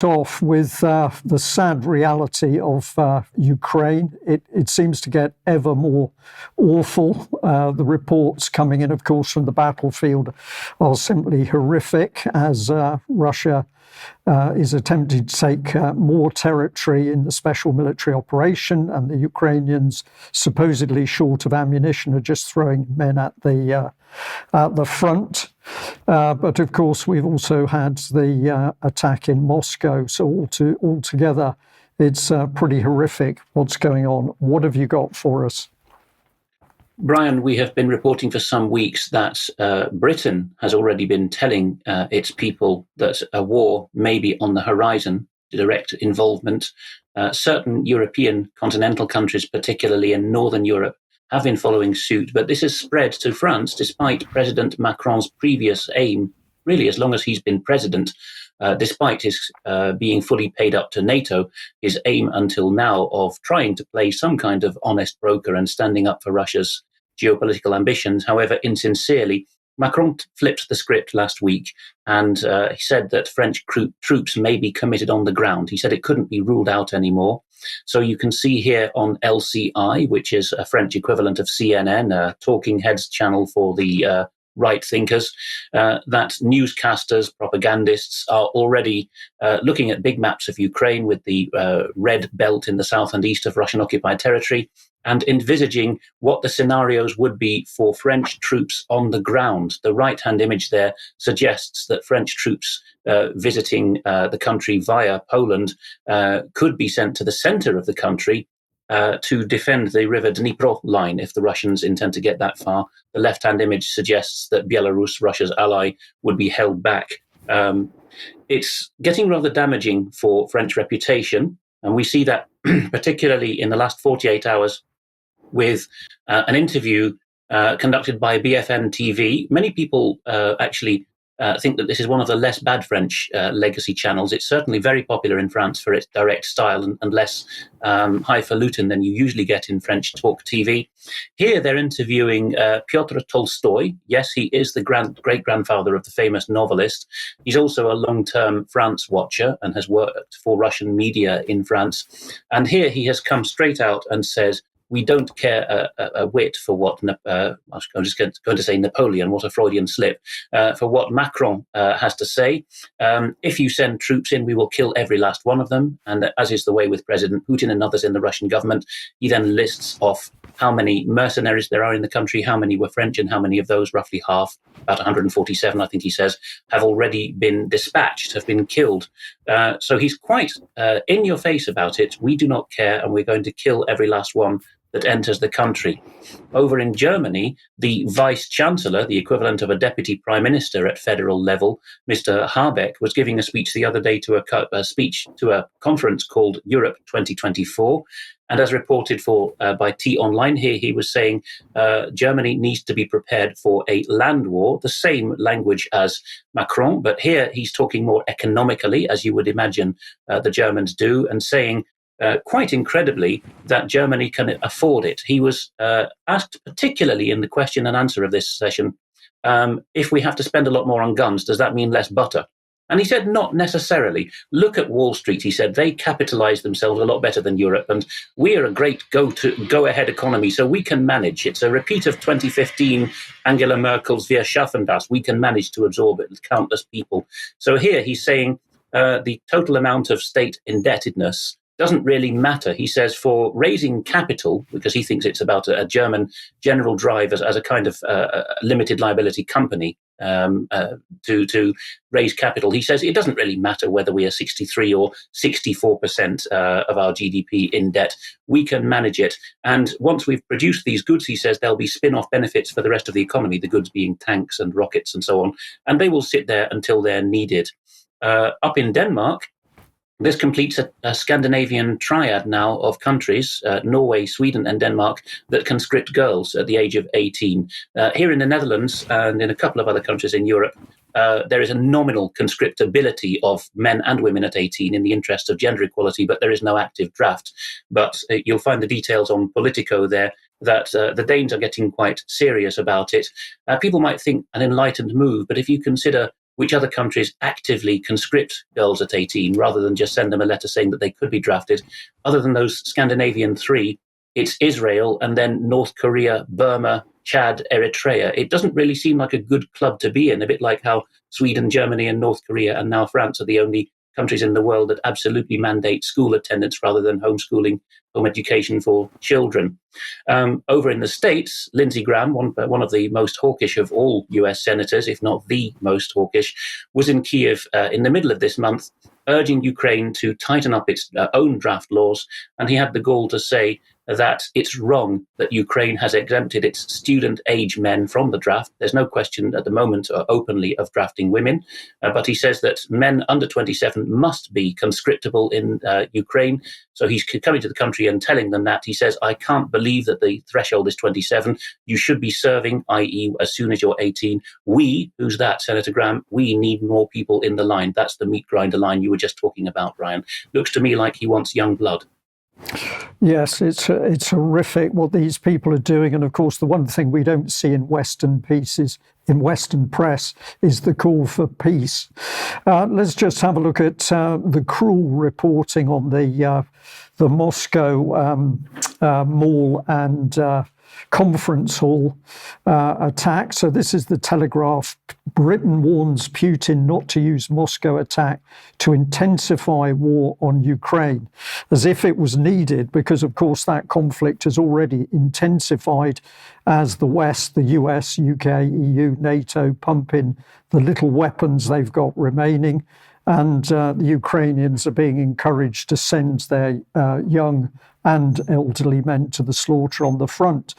Off with the sad reality of Ukraine. It seems to get ever more awful. The reports coming in, of course, from the battlefield are simply horrific as Russia is attempting to take more territory in the special military operation, and the Ukrainians, supposedly short of ammunition, are just throwing men at the front. But of course, we've also had the attack in Moscow. So altogether, it's pretty horrific what's going on. What have you got for us? Brian, we have been reporting for some weeks that Britain has already been telling its people that a war may be on the horizon, direct involvement. Certain European continental countries, particularly in Northern Europe, have been following suit, but this has spread to France despite President Macron's previous aim, really as long as he's been president, despite his being fully paid up to NATO, his aim until now of trying to play some kind of honest broker and standing up for Russia's geopolitical ambitions, however insincerely. Macron flipped the script last week and he said that French troops may be committed on the ground. He said it couldn't be ruled out anymore. So you can see here on LCI, which is a French equivalent of CNN, a talking heads channel for the right thinkers, that newscasters, propagandists are already looking at big maps of Ukraine with the red belt in the south and east of Russian-occupied territory and envisaging what the scenarios would be for French troops on the ground. The right-hand image there suggests that French troops visiting the country via Poland could be sent to the center of the country to defend the river Dnipro line if the Russians intend to get that far. The left-hand image suggests that Belarus, Russia's ally, would be held back. It's getting rather damaging for French reputation, and we see that particularly in the last 48 hours with an interview conducted by BFMTV. Many people actually think that this is one of the less bad French legacy channels. It's certainly very popular in France for its direct style and less highfalutin than you usually get in French talk TV. Here they're interviewing Pyotr Tolstoy. Yes, he is the great-grandfather of the famous novelist. He's also a long-term France watcher and has worked for Russian media in France. And here he has come straight out and says, we don't care a whit for what, I'm just going to say Napoleon, what a Freudian slip, for what Macron has to say. If you send troops in, we will kill every last one of them. And as is the way with President Putin and others in the Russian government, he then lists off how many mercenaries there are in the country, how many were French, and how many of those, roughly half, about 147, I think he says, have already been dispatched, have been killed. So he's quite in your face about it. We do not care, and we're going to kill every last one that enters the country. Over in Germany, the vice-chancellor, the equivalent of a deputy prime minister at federal level, Mr. Habeck, was giving a speech the other day to a conference called Europe 2024. And as reported by T-Online here, he was saying Germany needs to be prepared for a land war, the same language as Macron. But here he's talking more economically, as you would imagine the Germans do, and saying, quite incredibly, that Germany can afford it. He was asked, particularly in the question and answer of this session, if we have to spend a lot more on guns, does that mean less butter? And he said, not necessarily. Look at Wall Street, he said. They capitalize themselves a lot better than Europe, and we are a great go-ahead economy, so we can manage. It's a repeat of 2015 Angela Merkel's Wir schaffen das. We can manage to absorb it with countless people. So here he's saying the total amount of state indebtedness doesn't really matter. He says for raising capital, because he thinks it's about a German general drive as a kind of limited liability company to raise capital. He says it doesn't really matter whether we are 63 or 64% of our GDP in debt. We can manage it. And once we've produced these goods, he says there'll be spin-off benefits for the rest of the economy, the goods being tanks and rockets and so on. And they will sit there until they're needed. Up in Denmark, this completes a Scandinavian triad now of countries, Norway, Sweden, and Denmark, that conscript girls at the age of 18. Here in the Netherlands and in a couple of other countries in Europe, there is a nominal conscriptability of men and women at 18 in the interest of gender equality, but there is no active draft. But you'll find the details on Politico there that the Danes are getting quite serious about it. People might think an enlightened move, but if you consider which other countries actively conscript girls at 18 rather than just send them a letter saying that they could be drafted. Other than those Scandinavian three, it's Israel and then North Korea, Burma, Chad, Eritrea. It doesn't really seem like a good club to be in, a bit like how Sweden, Germany, and North Korea, and now France are the only countries in the world that absolutely mandate school attendance rather than homeschooling, home education for children. Over in the States, Lindsey Graham, one of the most hawkish of all US senators, if not the most hawkish, was in Kyiv in the middle of this month, urging Ukraine to tighten up its own draft laws. And he had the gall to say that it's wrong that Ukraine has exempted its student-age men from the draft. There's no question at the moment openly of drafting women, but he says that men under 27 must be conscriptable in Ukraine. So he's coming to the country and telling them that. He says, I can't believe that the threshold is 27. You should be serving, i.e. as soon as you're 18. We, who's that, Senator Graham, we need more people in the line. That's the meat grinder line you were just talking about, Brian. Looks to me like he wants young blood. Yes, it's horrific what these people are doing. And of course, the one thing we don't see in Western pieces, in Western press, is the call for peace. Let's just have a look at the cruel reporting on the Moscow mall and conference hall attack. So this is the Telegraph. Britain warns Putin not to use Moscow attack to intensify war on Ukraine, as if it was needed, because of course that conflict has already intensified as the West, the US, UK, EU, NATO pump in the little weapons they've got remaining. And the Ukrainians are being encouraged to send their young and elderly men to the slaughter on the front.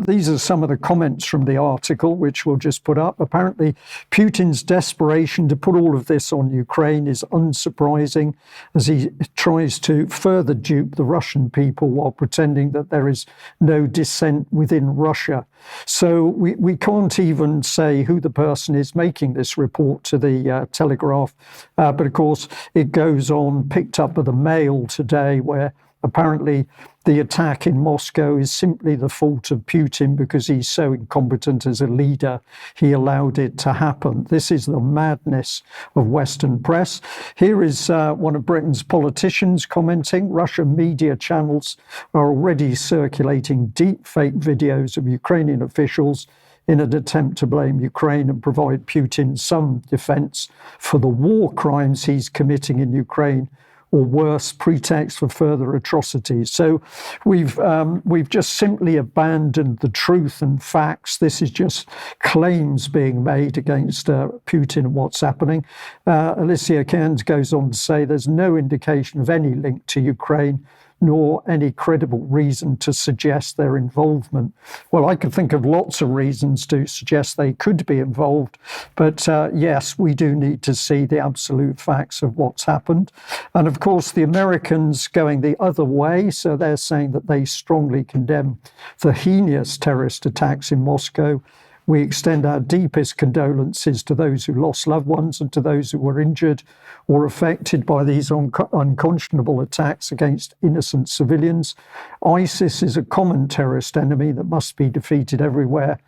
These are some of the comments from the article, which we'll just put up. Apparently, Putin's desperation to put all of this on Ukraine is unsurprising, as he tries to further dupe the Russian people while pretending that there is no dissent within Russia. So we can't even say who the person is making this report to the Telegraph. But of course, it goes on, picked up by the Mail today, where apparently the attack in Moscow is simply the fault of Putin because he's so incompetent as a leader. He allowed it to happen. This is the madness of Western press. Here is one of Britain's politicians commenting. Russian media channels are already circulating deep fake videos of Ukrainian officials in an attempt to blame Ukraine and provide Putin some defense for the war crimes he's committing in Ukraine, or worse, pretext for further atrocities. So we've just simply abandoned the truth and facts. This is just claims being made against Putin and what's happening. Alicia Cairns goes on to say there's no indication of any link to Ukraine, nor any credible reason to suggest their involvement. Well, I could think of lots of reasons to suggest they could be involved, but yes, we do need to see the absolute facts of what's happened. And of course, the Americans going the other way, so they're saying that they strongly condemn the heinous terrorist attacks in Moscow. We extend our deepest condolences to those who lost loved ones and to those who were injured or affected by these unconscionable attacks against innocent civilians. ISIS is a common terrorist enemy that must be defeated everywhere.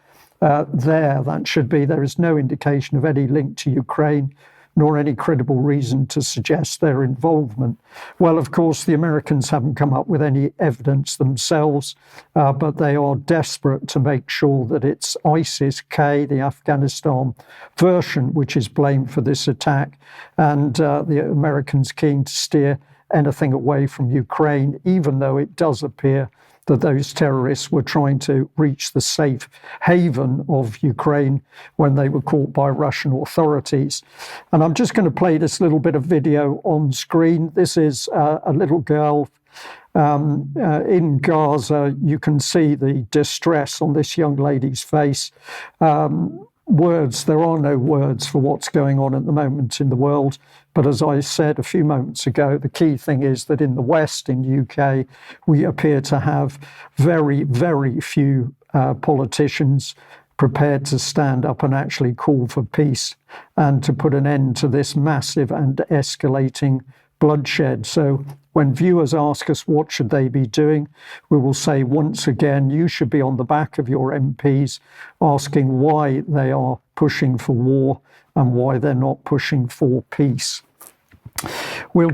That should be. There is no indication of any link to Ukraine, nor any credible reason to suggest their involvement. Well, of course, the Americans haven't come up with any evidence themselves, but they are desperate to make sure that it's ISIS-K, the Afghanistan version, which is blamed for this attack, and the Americans keen to steer anything away from Ukraine, even though it does appear that those terrorists were trying to reach the safe haven of Ukraine when they were caught by Russian authorities. And I'm just going to play this little bit of video on screen. This is a little girl in Gaza. You can see the distress on this young lady's face. There are no words for what's going on at the moment in the world. But as I said a few moments ago, the key thing is that in the West, in UK, we appear to have very, very few politicians prepared to stand up and actually call for peace and to put an end to this massive and escalating bloodshed. So when viewers ask us what should they be doing, we will say once again, you should be on the back of your MPs asking why they are pushing for war and why they're not pushing for peace. We'll